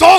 2